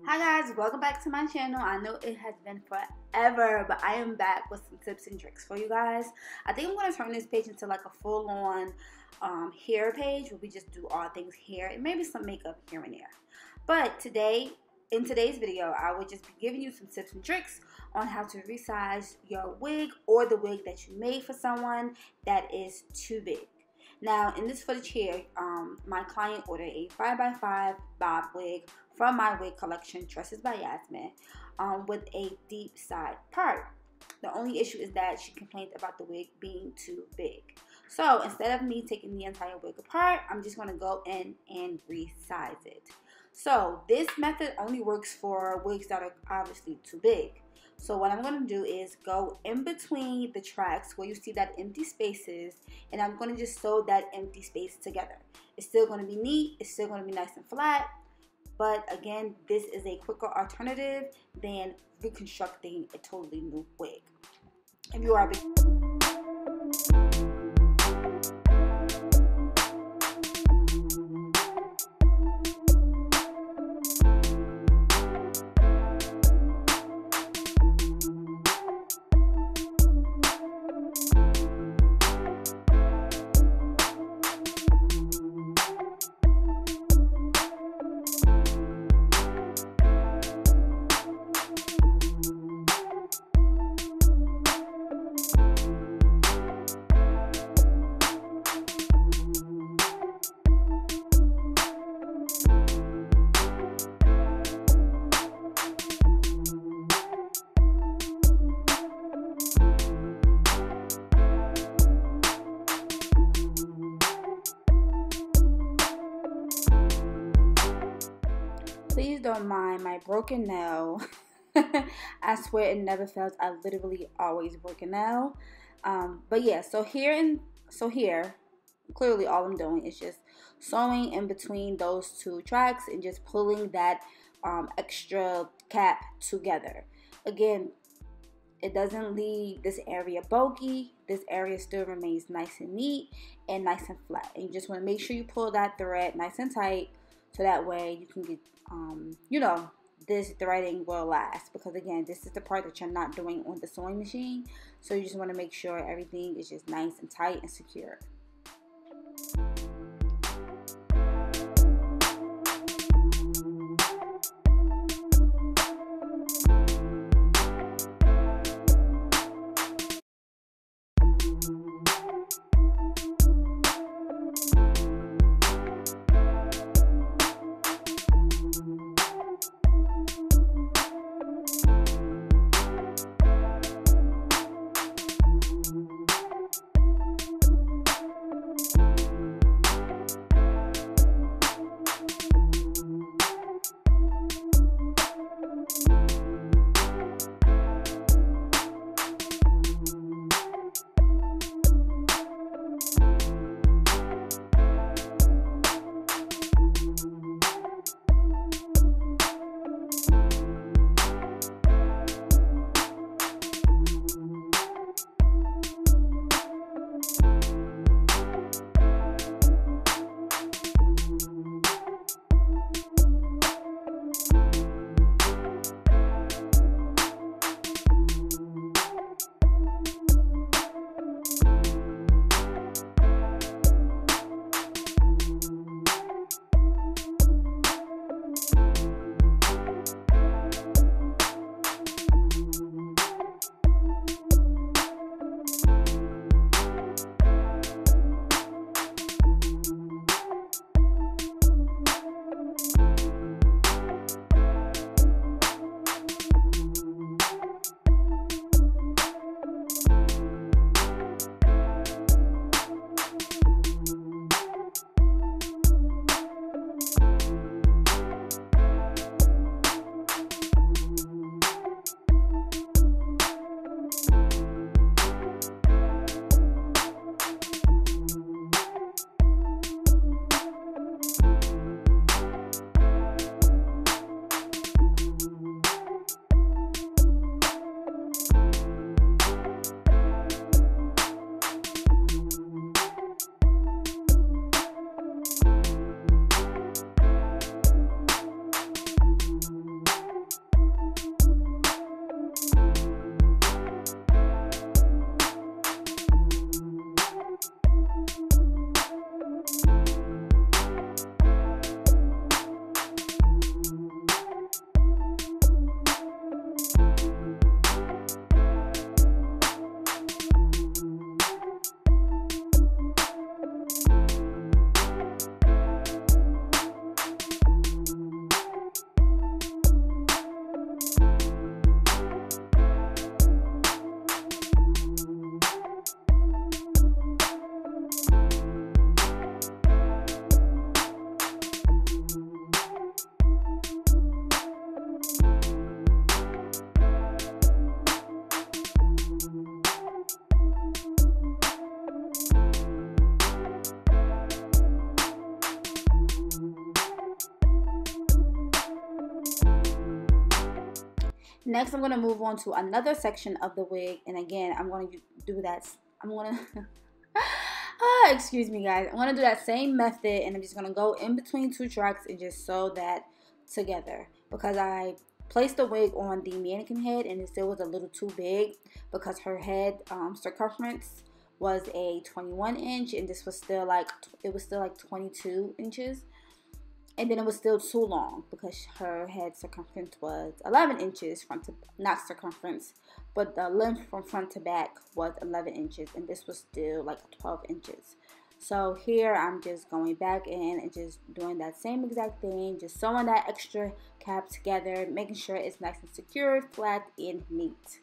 Hi guys, welcome back to my channel. I know it has been forever, but I am back with some tips and tricks for you guys. I think I'm going to turn this page into like a full-on hair page where we just do all things hair and maybe some makeup here and there. But in today's video, I will just be giving you some tips and tricks on how to resize your wig or the wig that you made for someone that is too big. Now, in this footage here, my client ordered a 5x5 bob wig from my wig collection, Tresses by Yasmine, with a deep side part. The only issue is that she complained about the wig being too big. So instead of me taking the entire wig apart, I'm just going to go in and resize it. So this method only works for wigs that are obviously too big. So what I'm going to do is go in between the tracks where you see that empty spaces, and I'm going to just sew that empty space together. It's still going to be neat, it's still going to be nice and flat, but again, this is a quicker alternative than reconstructing a totally new wig. If you are Please don't mind my broken nail. I swear it never fails. I literally always break a nail. But yeah, so here, clearly all I'm doing is just sewing in between those two tracks and just pulling that extra cap together. Again, it doesn't leave this area bulky. This area still remains nice and neat and nice and flat. And you just want to make sure you pull that thread nice and tight, so that way you can get, this threading will last. Because again, this is the part that you're not doing on the sewing machine. So you just want to make sure everything is just nice and tight and secure. Next, I'm going to move on to another section of the wig. And again, I'm going to do that. I'm going to... excuse me, guys. I'm going to do that same method. And I'm just going to go in between two tracks and just sew that together. Because I placed the wig on the mannequin head and it still was a little too big. Because her head circumference was a 21 inch. And this was still like... It was still like 22 inches. And then it was still too long because her head circumference was 11 inches front to, not circumference, but the length from front to back was 11 inches. And this was still like 12 inches. So here I'm just going back in and just doing that same exact thing. Just sewing that extra cap together, making sure it's nice and secure, flat, and neat.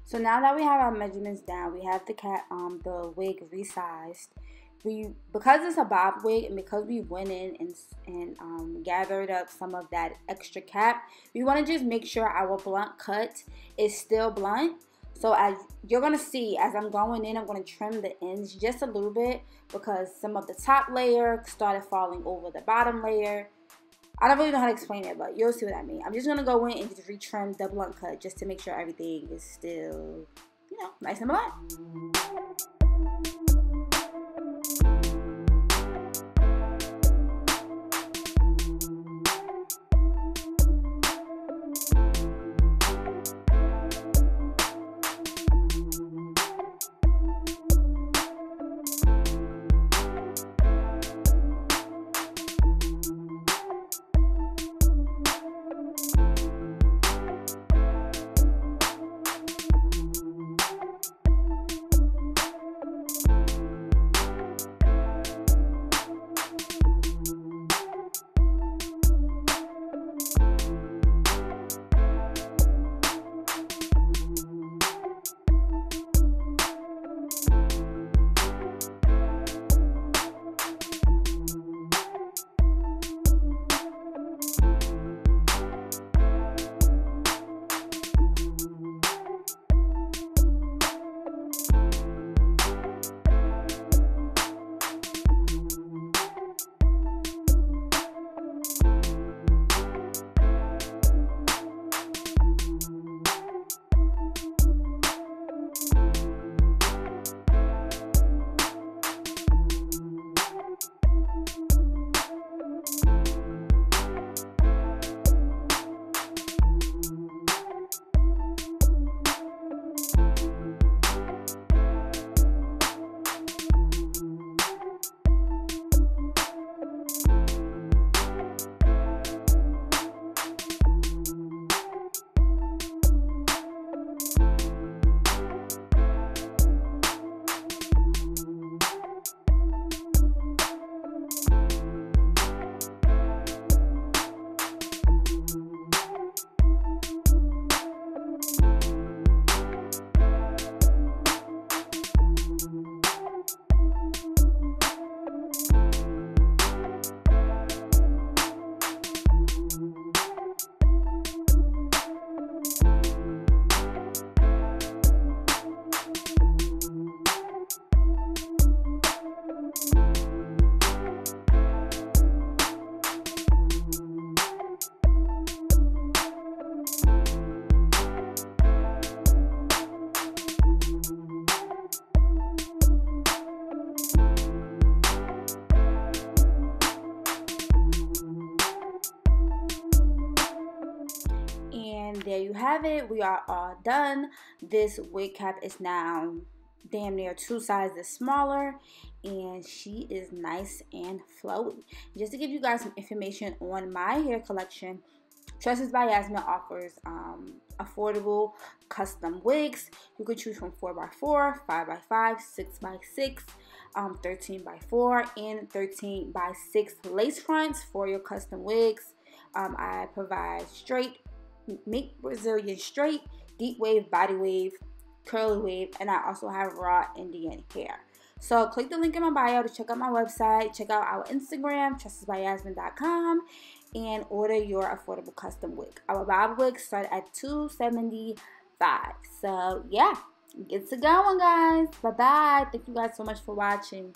So now that we have our measurements down, we have the wig resized. Because it's a bob wig and because we went in and gathered up some of that extra cap, we want to just make sure our blunt cut is still blunt. So as you're going to see, as I'm going in, I'm going to trim the ends just a little bit because some of the top layer started falling over the bottom layer. I don't really know how to explain it, but you'll see what I mean. I'm just going to go in and just retrim the blunt cut just to make sure everything is still, you know, nice and blunt. And there you have it. We are all done. This wig cap is now damn near 2 sizes smaller, and she is nice and flowy. Just to give you guys some information on my hair collection, Tresses by Yasmine offers affordable custom wigs. You could choose from 4x4, 5x5, 6x6, 13x4, and 13x6 lace fronts for your custom wigs. I provide straight, Mink Brazilian straight, deep wave, body wave, curly wave, and I also have raw Indian hair. So click the link in my bio to check out my website, check out our Instagram, tressesbyasmine.com, and order your affordable custom wig. Our bob wigs start at $275. So yeah, get to going, guys. Bye bye. Thank you guys so much for watching.